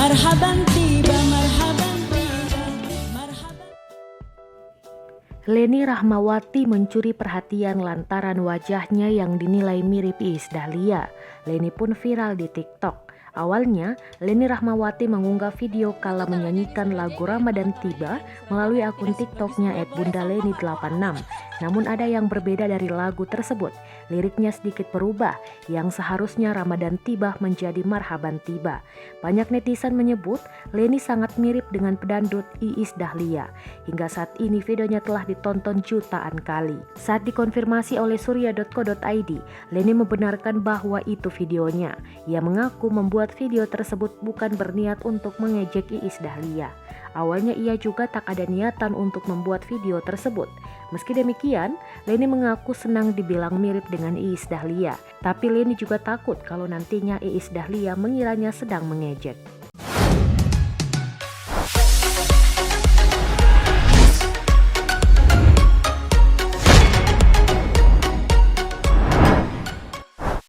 marhaban tiba, marhaban tiba, marhaban. Leni Rahmawati mencuri perhatian lantaran wajahnya yang dinilai mirip Iis Dahlia. Leni pun viral di TikTok. Awalnya, Leni Rahmawati mengunggah video kala menyanyikan lagu Ramadan Tiba melalui akun TikToknya @bundaleni86. Namun ada yang berbeda dari lagu tersebut. Liriknya sedikit berubah, yang seharusnya Ramadan Tiba menjadi Marhaban Tiba. Banyak netizen menyebut Leni sangat mirip dengan pedangdut Iis Dahlia. Hingga saat ini videonya telah ditonton jutaan kali. Saat dikonfirmasi oleh surya.co.id, Leni membenarkan bahwa itu videonya. Ia mengaku membuat video tersebut bukan berniat untuk mengejek Iis Dahlia. Awalnya ia juga tak ada niatan untuk membuat video tersebut. Meski demikian, Leni mengaku senang dibilang mirip dengan Iis Dahlia. Tapi Leni juga takut kalau nantinya Iis Dahlia mengiranya sedang mengejek.